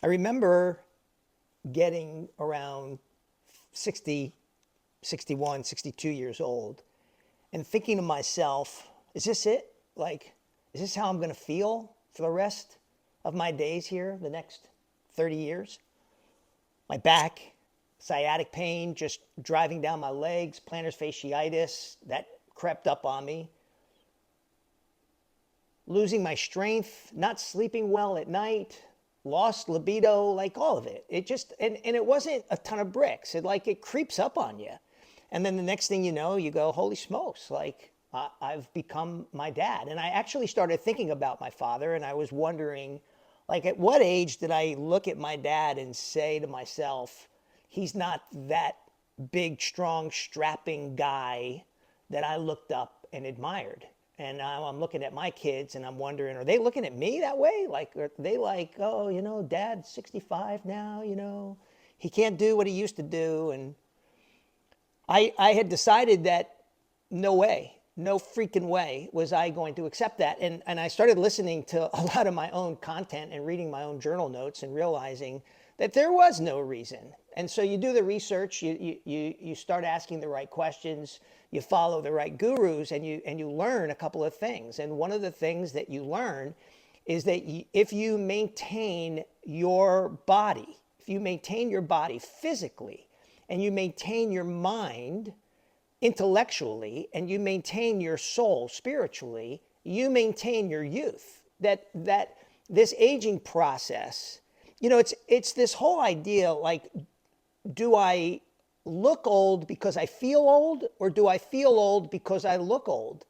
I remember getting around 60, 61, 62 years old and thinking to myself, is this it? Like, is this how I'm going to feel for the rest of my days here, the next 30 years? My back, sciatic pain, just driving down my legs, plantar fasciitis, that crept up on me. Losing my strength, not sleeping well at night, lost libido, like all of it. It just, and it wasn't a ton of bricks. It creeps up on you. And then the next thing you know, you go, holy smokes, like I've become my dad. And I actually started thinking about my father, and I was wondering, like, at what age did I look at my dad and say to myself, he's not that big, strong, strapping guy that I looked up and admired? And now I'm looking at my kids and I'm wondering, are they looking at me that way? Like, are they like, oh, dad's 65 now, he can't do what he used to do. And I had decided that no way, no freaking way was I going to accept that. And I started listening to a lot of my own content and reading my own journal notes and realizing that there was no reason. And so you do the research, you start asking the right questions, you follow the right gurus, and you learn a couple of things. And one of the things that you learn is that if you maintain your body, if you maintain your body physically, and you maintain your mind intellectually, and you maintain your soul spiritually, you maintain your youth. That this aging process, it's this whole idea, like, do I look old because I feel old, or do I feel old because I look old?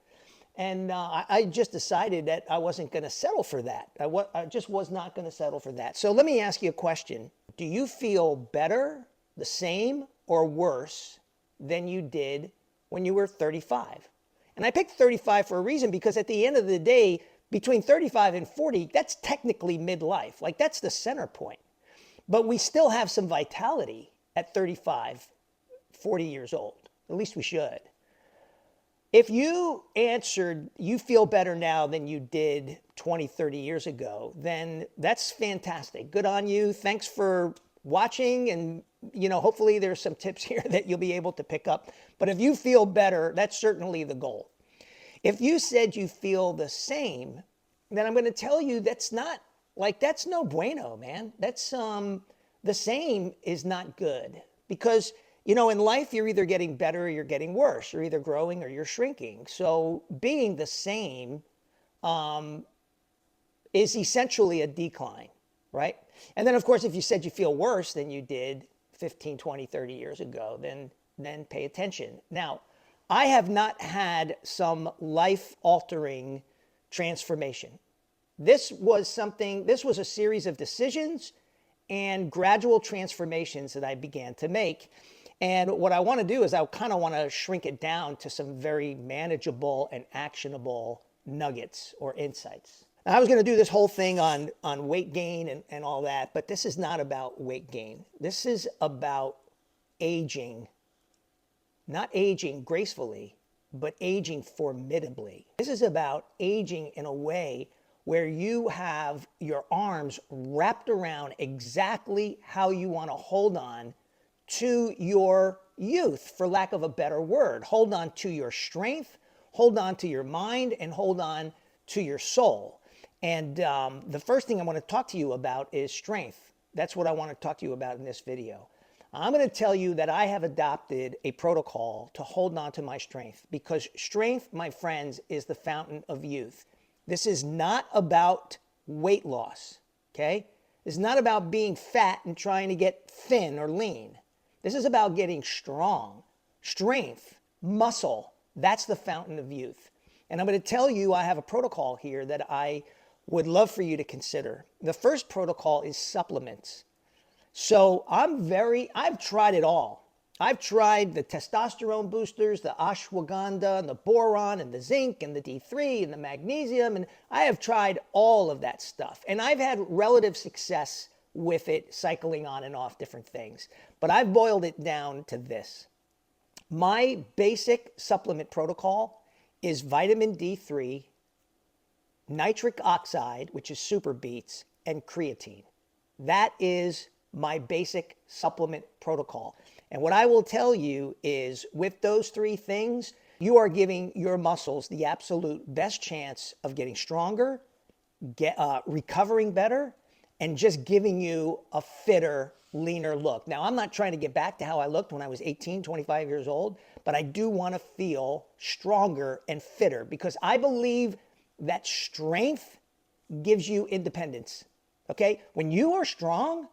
And I just decided that I wasn't going to settle for that. I just was not going to settle for that. So let me ask you a question. Do you feel better, the same, or worse than you did when you were 35? And I picked 35 for a reason, because at the end of the day, between 35 and 40, that's technically midlife. Like, that's the center point. But we still have some vitality at 35, 40 years old. At least we should. If you answered, you feel better now than you did 20, 30 years ago, then that's fantastic. Good on you. Thanks for watching. And, hopefully there's some tips here that you'll be able to pick up. But if you feel better, that's certainly the goal. If you said you feel the same, then I'm going to tell you that's no bueno, man. That's, the same is not good, because, in life, you're either getting better or you're getting worse. You're either growing or you're shrinking. So being the same is essentially a decline, right? And then, of course, if you said you feel worse than you did 15, 20, 30 years ago, then pay attention. Now, I have not had some life-altering transformation. This was a series of decisions and gradual transformations that I began to make. And what I want to do is I kind of want to shrink it down to some very manageable and actionable nuggets or insights. Now, I was going to do this whole thing on weight gain and all that, but this is not about weight gain. This is about aging, not aging gracefully, but aging formidably. This is about aging in a way where you have your arms wrapped around exactly how you want to hold on to your youth, for lack of a better word. Hold on to your strength, hold on to your mind, and hold on to your soul. And the first thing I want to talk to you about is strength. That's what I want to talk to you about in this video. I'm going to tell you that I have adopted a protocol to hold on to my strength, because strength, my friends, is the fountain of youth. This is not about weight loss, okay? This is not about being fat and trying to get thin or lean. This is about getting strong. Strength, muscle, that's the fountain of youth. And I'm going to tell you, I have a protocol here that I would love for you to consider. The first protocol is supplements. So I've tried it all. I've tried the testosterone boosters, the ashwagandha, and the boron, and the zinc, and the D3, and the magnesium, and I have tried all of that stuff. And I've had relative success with it, cycling on and off different things. But I've boiled it down to this. My basic supplement protocol is vitamin D3, nitric oxide, which is super beets, and creatine. That is my basic supplement protocol. And what I will tell you is with those three things, you are giving your muscles the absolute best chance of getting stronger, recovering better, and just giving you a fitter, leaner look. Now, I'm not trying to get back to how I looked when I was 18, 25 years old, but I do want to feel stronger and fitter because I believe that strength gives you independence. Okay? When you are strong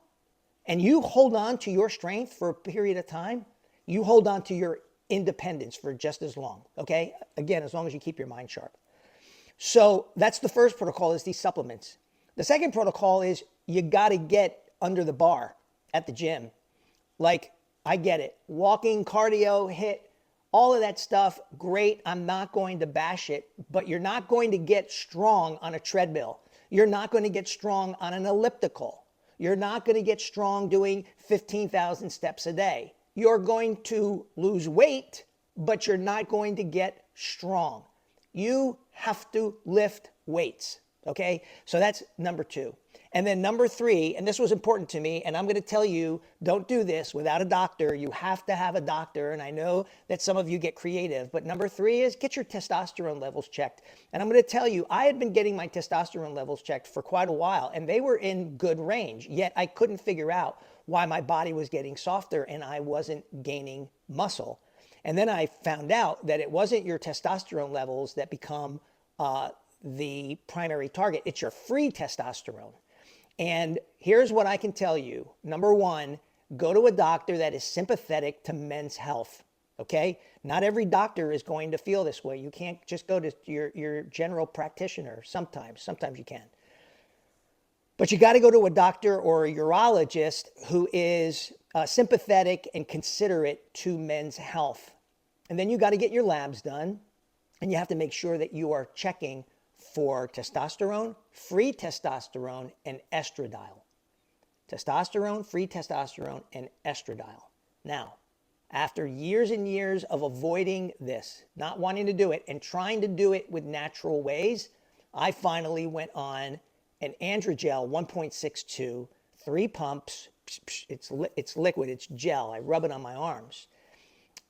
and you hold on to your strength for a period of time, you hold on to your independence for just as long. Okay? Again, as long as you keep your mind sharp. So that's the first protocol, is these supplements. The second protocol is you got to get under the bar at the gym. Like, I get it. Walking, cardio, HIIT, all of that stuff, great. I'm not going to bash it, but you're not going to get strong on a treadmill. You're not going to get strong on an elliptical. You're not going to get strong doing 15,000 steps a day. You're going to lose weight, but you're not going to get strong. You have to lift weights, okay? So that's number two. And then number three, and this was important to me, and I'm going to tell you, don't do this without a doctor. You have to have a doctor, and I know that some of you get creative, but number three is get your testosterone levels checked. And I'm going to tell you, I had been getting my testosterone levels checked for quite a while, and they were in good range, yet I couldn't figure out why my body was getting softer and I wasn't gaining muscle. And then I found out that it wasn't your testosterone levels that become the primary target. It's your free testosterone. And here's what I can tell you. Number one, go to a doctor that is sympathetic to men's health, okay? Not every doctor is going to feel this way. You can't just go to your general practitioner sometimes. Sometimes you can. But you got to go to a doctor or a urologist who is sympathetic and considerate to men's health. And then you got to get your labs done, and you have to make sure that you are checking for testosterone, free testosterone, and estradiol. Testosterone, free testosterone, and estradiol. Now, after years and years of avoiding this, not wanting to do it, and trying to do it with natural ways, I finally went on an androgel 1.62, 3 pumps. It's liquid, it's gel. I rub it on my arms.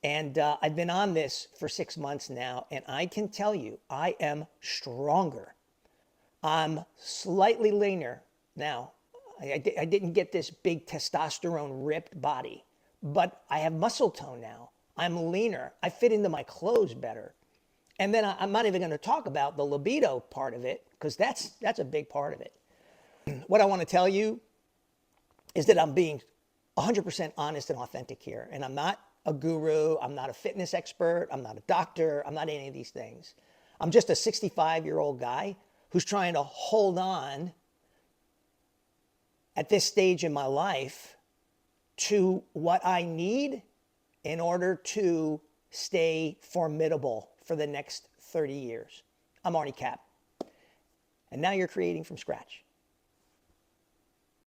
And I've been on this for 6 months now, and I can tell you, I am stronger. I'm slightly leaner. Now, I didn't get this big testosterone ripped body, but I have muscle tone now. I'm leaner. I fit into my clothes better. And then I'm not even going to talk about the libido part of it, because that's a big part of it. What I want to tell you is that I'm being 100% honest and authentic here, and I'm not a guru, I'm not a fitness expert, I'm not a doctor, I'm not any of these things. I'm just a 65-year-old guy who's trying to hold on at this stage in my life to what I need in order to stay formidable for the next 30 years. I'm Arnie Cap. And now you're creating from scratch.